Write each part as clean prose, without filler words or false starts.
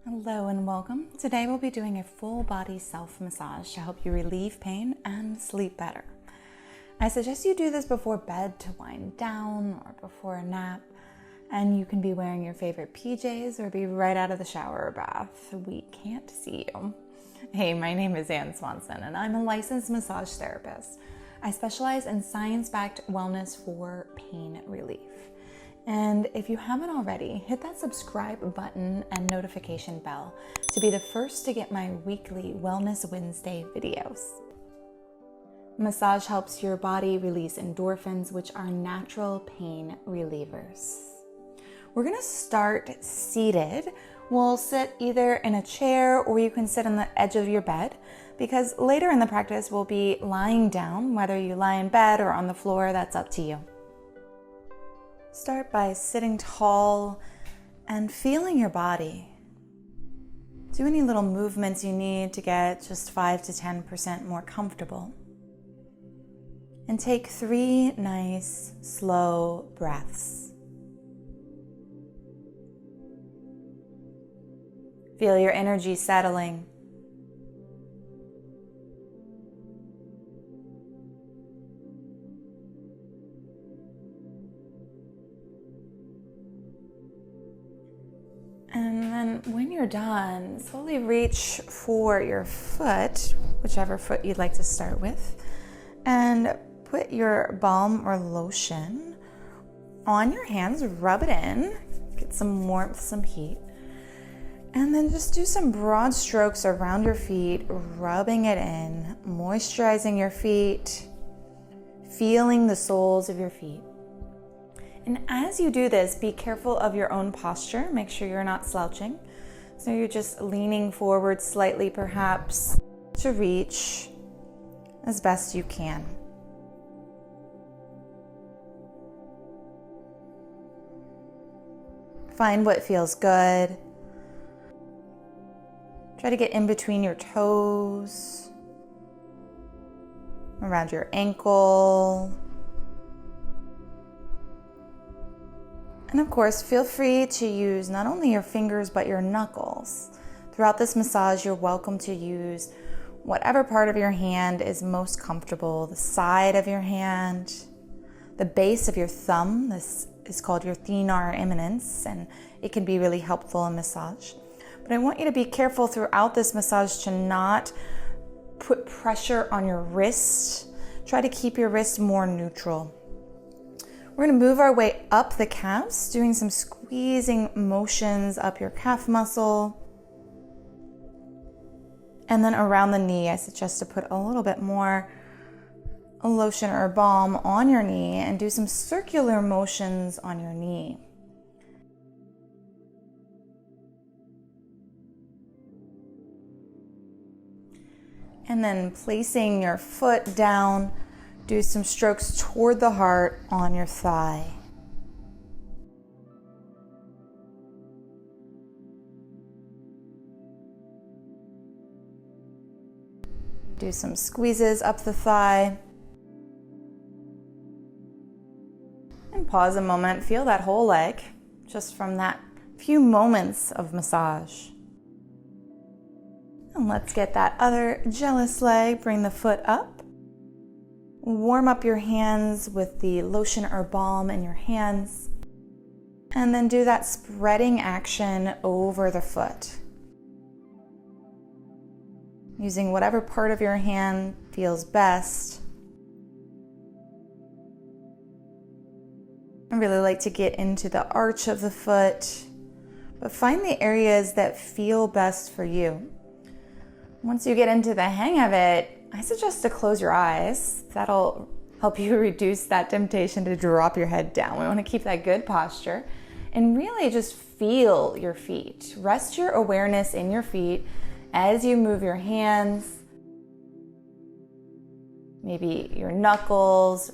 Hello and welcome. Today we'll be doing a full body self massage to help you relieve pain and sleep better. I suggest you do this before bed to wind down or before a nap, and you can be wearing your favorite PJs or be right out of the shower or bath. We can't see you. Hey, my name is Swanson and I'm a licensed massage therapist. I specialize in science-backed wellness for pain relief. And if you haven't already, hit that subscribe button and notification bell to be the first to get my weekly Wellness Wednesday videos. Massage helps your body release endorphins, which are natural pain relievers. We're gonna start seated. We'll sit either in a chair or you can sit on the edge of your bed, because later in the practice we'll be lying down. Whether you lie in bed or on the floor, that's up to you. Start by sitting tall and feeling your body. Do any little movements you need to get just 5 to 10% more comfortable. And take 3 nice, slow breaths. Feel your energy settling. And then when you're done, slowly reach for your foot, whichever foot you'd like to start with, and put your balm or lotion on your hands, rub it in, get some warmth, some heat, and then just do some broad strokes around your feet, rubbing it in, moisturizing your feet, feeling the soles of your feet. And as you do this, be careful of your own posture. Make sure you're not slouching. So you're just leaning forward slightly, perhaps, to reach as best you can. Find what feels good. Try to get in between your toes, around your ankle. And of course, feel free to use not only your fingers, but your knuckles. Throughout this massage, you're welcome to use whatever part of your hand is most comfortable. The side of your hand, the base of your thumb. This is called your thenar eminence, and it can be really helpful in massage. But I want you to be careful throughout this massage to not put pressure on your wrist. Try to keep your wrist more neutral. We're going to move our way up the calves, doing some squeezing motions up your calf muscle. And then around the knee, I suggest to put a little bit more lotion or balm on your knee and do some circular motions on your knee. And then placing your foot down, do some strokes toward the heart on your thigh. Do some squeezes up the thigh. And pause a moment, feel that whole leg just from that few moments of massage. And let's get that other jealous leg, bring the foot up. Warm up your hands with the lotion or balm in your hands, and then do that spreading action over the foot. Using whatever part of your hand feels best. I really like to get into the arch of the foot, but find the areas that feel best for you. Once you get into the hang of it, I suggest to close your eyes. That'll help you reduce that temptation to drop your head down. We want to keep that good posture and really just feel your feet. Rest your awareness in your feet as you move your hands, maybe your knuckles,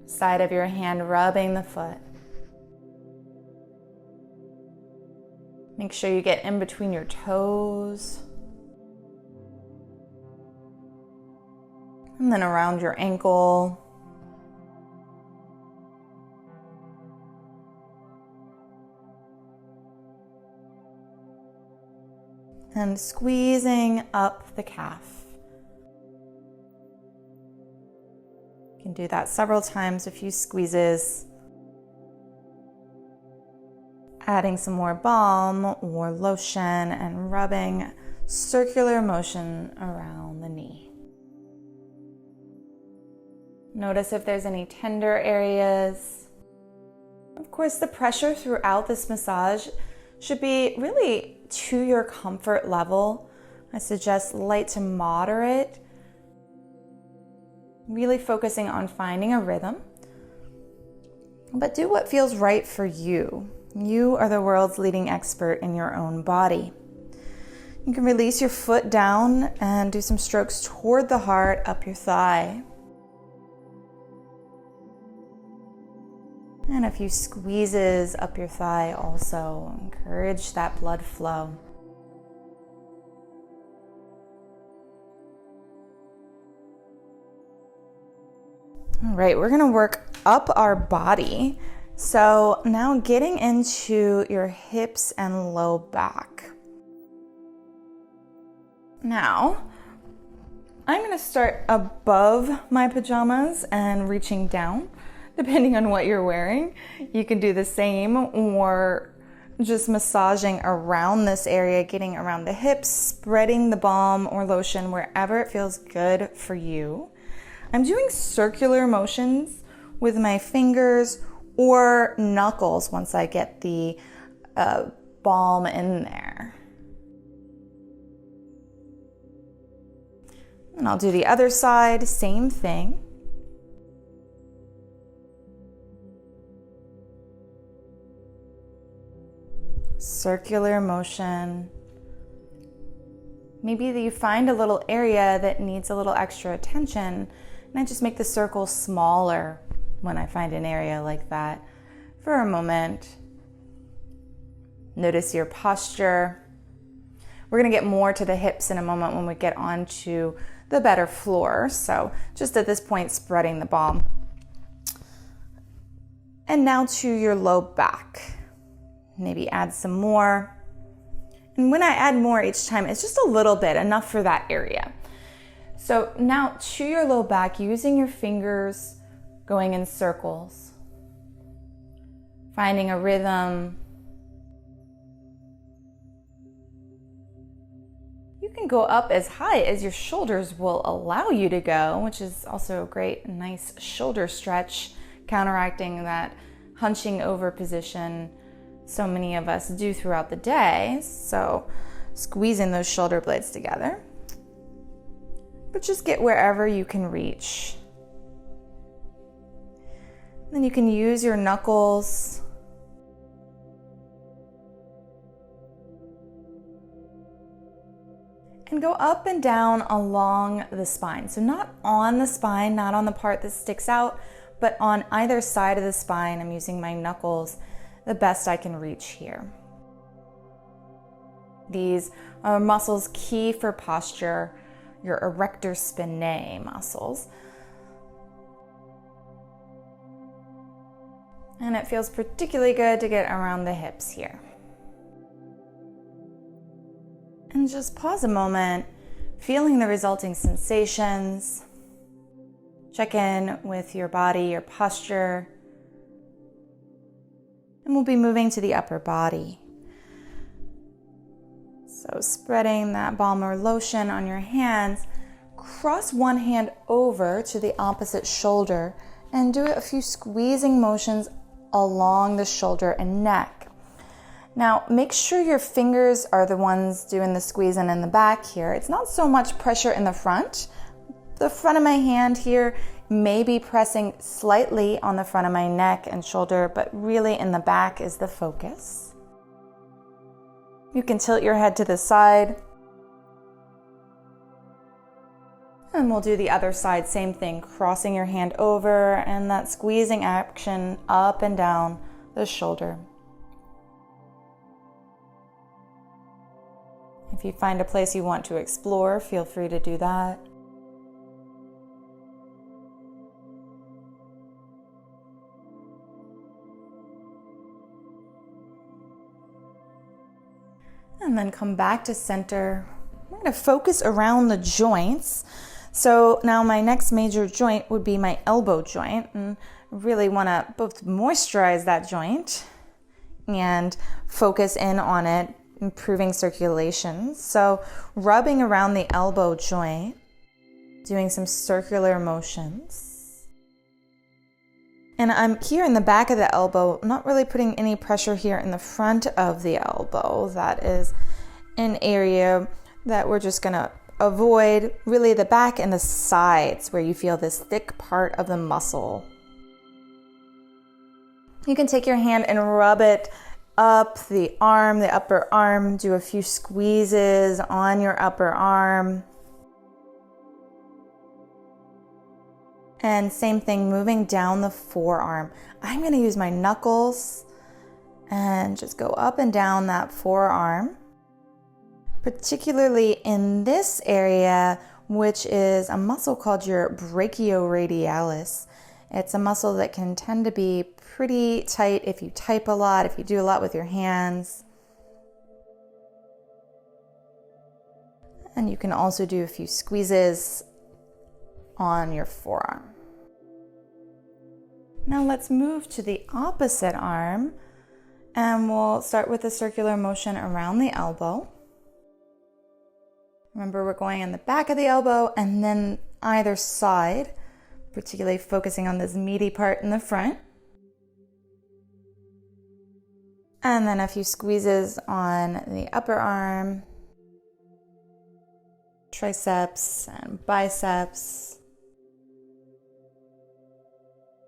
side of your hand rubbing the foot. Make sure you get in between your toes. And then around your ankle. and squeezing up the calf. You can do that several times, a few squeezes. Adding some more balm or lotion and rubbing circular motion around the knee. Notice if there's any tender areas. Of course, the pressure throughout this massage should be really to your comfort level. I suggest light to moderate, really focusing on finding a rhythm. But do what feels right for you. You are the world's leading expert in your own body. You can release your foot down and do some strokes toward the heart, up your thigh. And a few squeezes up your thigh also. Encourage that blood flow. All right, we're going to work up our body. So now getting into your hips and low back. Now, I'm going to start above my pajamas and reaching down, depending on what you're wearing. You can do the same or just massaging around this area, getting around the hips, spreading the balm or lotion wherever it feels good for you. I'm doing circular motions with my fingers or knuckles once I get the balm in there. And I'll do the other side, same thing. Circular motion. Maybe you find a little area that needs a little extra attention, and I just make the circle smaller when I find an area like that for a moment. Notice your posture. We're going to get more to the hips in a moment when we get onto the better floor. So just at this point, spreading the balm. And now to your low back. Maybe add some more. And when I add more each time, it's just a little bit, enough for that area. So now to your low back, using your fingers, going in circles, finding a rhythm. You can go up as high as your shoulders will allow you to go, which is also a great, nice shoulder stretch, counteracting that hunching over position so many of us do throughout the day. So squeezing those shoulder blades together. But just get wherever you can reach. Then you can use your knuckles and go up and down along the spine. So not on the spine, not on the part that sticks out, but on either side of the spine. I'm using my knuckles the best I can reach here. These are muscles key for posture, your erector spinae muscles. And it feels particularly good to get around the hips here. And just pause a moment, feeling the resulting sensations. Check in with your body, your posture. And we'll be moving to the upper body. So spreading that balm or lotion on your hands, cross one hand over to the opposite shoulder and do a few squeezing motions along the shoulder and neck. Now, make sure your fingers are the ones doing the squeezing in the back here. It's not so much pressure in the front. The front of my hand here may be pressing slightly on the front of my neck and shoulder, but really in the back is the focus. You can tilt your head to the side. And we'll do the other side, same thing, crossing your hand over and that squeezing action up and down the shoulder. If you find a place you want to explore, feel free to do that. And then come back to center. We're going to focus around the joints. So now my next major joint would be my elbow joint, and I really want to both moisturize that joint and focus in on it, improving circulation. So rubbing around the elbow joint, doing some circular motions. And I'm here in the back of the elbow, not really putting any pressure here in the front of the elbow. That is an area that we're just gonna avoid, really the back and the sides where you feel this thick part of the muscle. You can take your hand and rub it up the arm, the upper arm, do a few squeezes on your upper arm. And same thing, moving down the forearm. I'm going to use my knuckles and just go up and down that forearm, particularly in this area, which is a muscle called your brachioradialis. It's a muscle that can tend to be pretty tight if you type a lot, if you do a lot with your hands. And you can also do a few squeezes on your forearm. Now let's move to the opposite arm, and we'll start with a circular motion around the elbow. Remember, we're going in the back of the elbow and then either side, particularly focusing on this meaty part in the front. And then a few squeezes on the upper arm, triceps and biceps.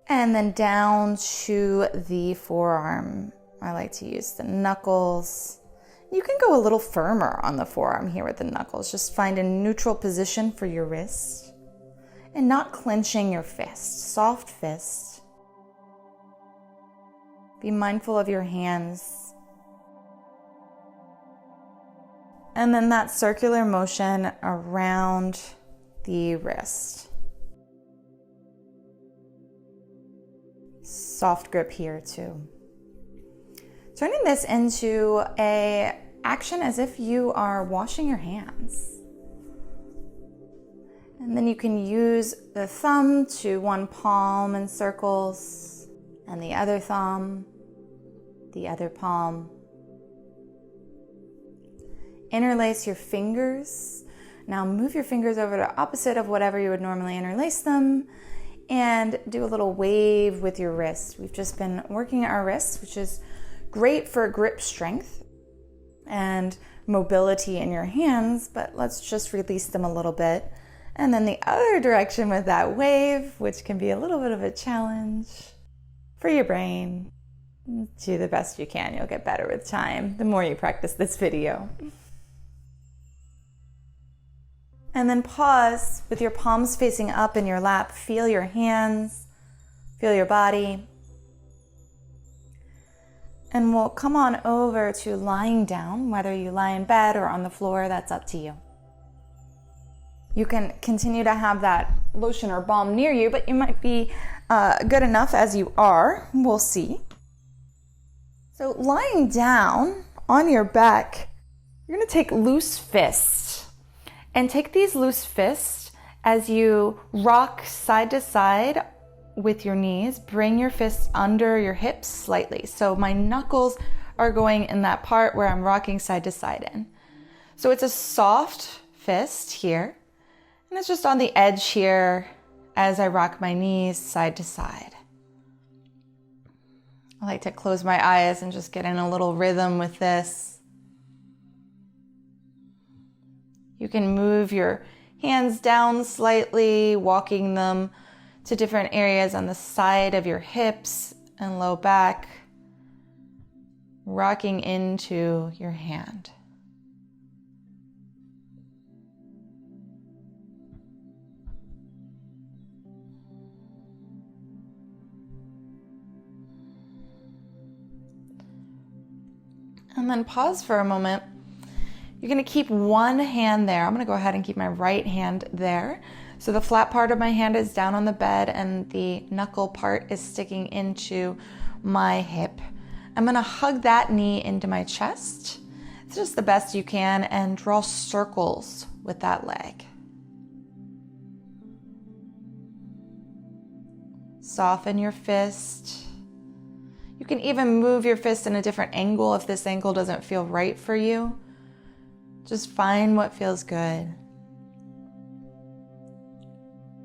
And then down to the forearm. I like to use the knuckles. You can go a little firmer on the forearm here with the knuckles. Just find a neutral position for your wrist and not clenching your fist. Soft fist. Be mindful of your hands. And then that circular motion around the wrist. Soft grip here too. Turning this into a action as if you are washing your hands. And then you can use the thumb to one palm in circles, and the other thumb, the other palm. Interlace your fingers. Now move your fingers over to opposite of whatever you would normally interlace them, and do a little wave with your wrist. We've just been working our wrists, which is great for grip strength and mobility in your hands, but let's just release them a little bit. And then the other direction with that wave, which can be a little bit of a challenge for your brain. Do the best you can. You'll get better with time, the more you practice this video. And then pause with your palms facing up in your lap. Feel your hands, feel your body. And we'll come on over to lying down, whether you lie in bed or on the floor, that's up to you. You can continue to have that lotion or balm near you, but you might be good enough as you are. We'll see. So lying down on your back, you're going to take loose fists. And take these loose fists as you rock side to side with your knees. Bring your fists under your hips slightly. So my knuckles are going in that part where I'm rocking side to side in. So it's a soft fist here. And it's just on the edge here as I rock my knees side to side. I like to close my eyes and just get in a little rhythm with this. You can move your hands down slightly, walking them to different areas on the side of your hips and low back, rocking into your hand. And then pause for a moment. You're going to keep one hand there. I'm going to go ahead and keep my right hand there. So the flat part of my hand is down on the bed and the knuckle part is sticking into my hip. I'm going to hug that knee into my chest. It's just the best you can, and draw circles with that leg. Soften your fist. You can even move your fist in a different angle if this angle doesn't feel right for you. Just find what feels good.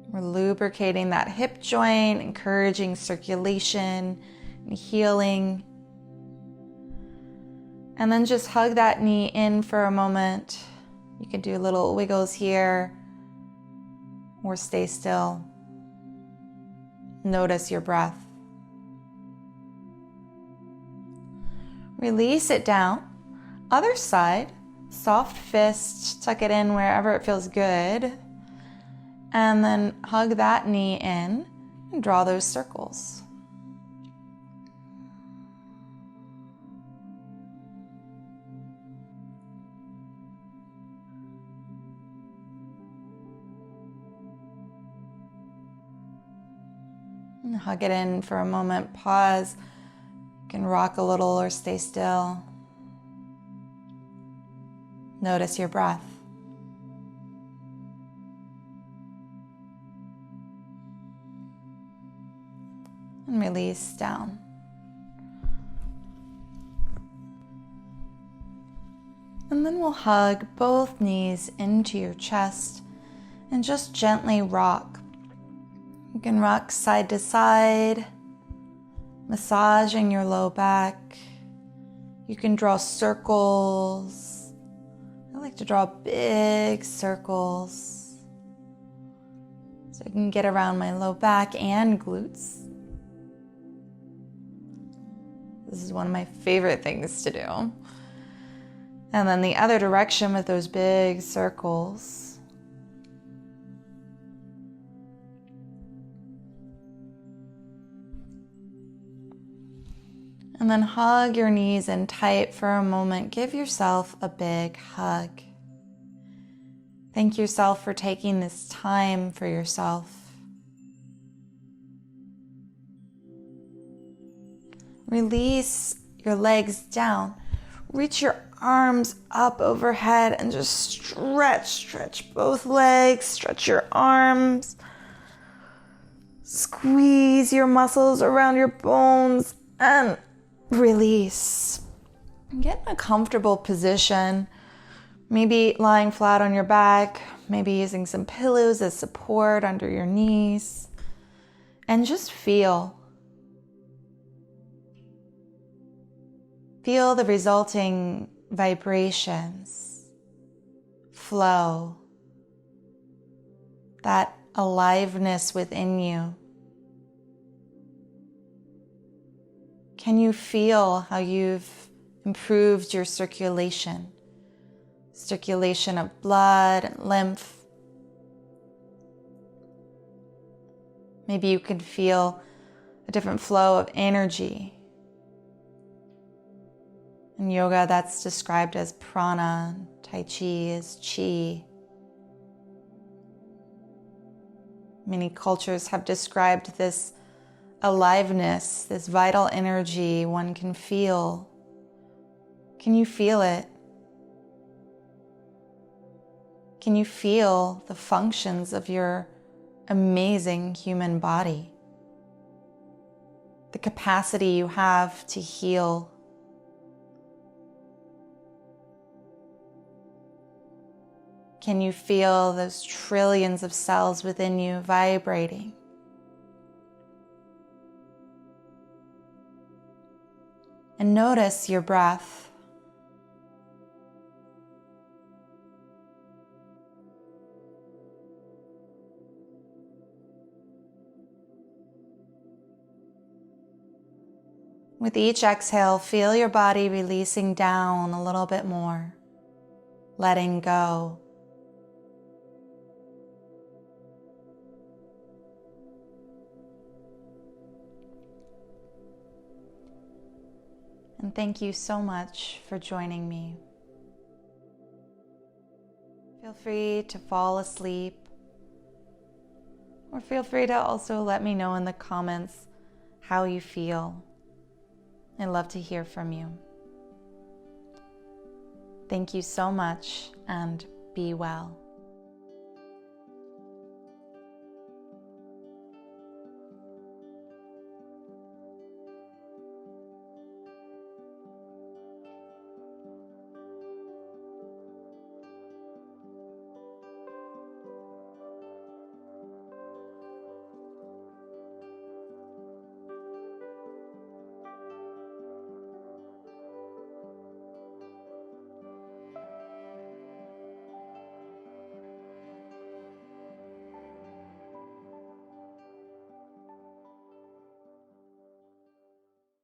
We're lubricating that hip joint, encouraging circulation and healing. And then just hug that knee in for a moment. You can do little wiggles here or stay still. Notice your breath. Release it down. Other side, soft fist, tuck it in wherever it feels good. And then hug that knee in and draw those circles. And hug it in for a moment, pause. You can rock a little or stay still. Notice your breath. And release down. And then we'll hug both knees into your chest and just gently rock. You can rock side to side, massaging your low back. You can draw circles. I like to draw big circles so I can get around my low back and glutes. This is one of my favorite things to do. And then the other direction with those big circles. And then hug your knees in tight for a moment. Give yourself a big hug. Thank yourself for taking this time for yourself. Release your legs down. Reach your arms up overhead and just stretch both legs, stretch your arms. Squeeze your muscles around your bones and release. Get in a comfortable position, maybe lying flat on your back, maybe using some pillows as support under your knees, and just feel. Feel the resulting vibrations, flow, that aliveness within you. Can you feel how you've improved your circulation? Circulation of blood and lymph. Maybe you can feel a different flow of energy. In yoga, that's described as prana. Tai Chi is chi. Many cultures have described this aliveness, this vital energy one can feel. Can you feel it? Can you feel the functions of your amazing human body? The capacity you have to heal. Can you feel those trillions of cells within you vibrating? And notice your breath. With each exhale, feel your body releasing down a little bit more, letting go. And thank you so much for joining me. Feel free to fall asleep, or feel free to also let me know in the comments how you feel. I'd love to hear from you. Thank you so much, and be well.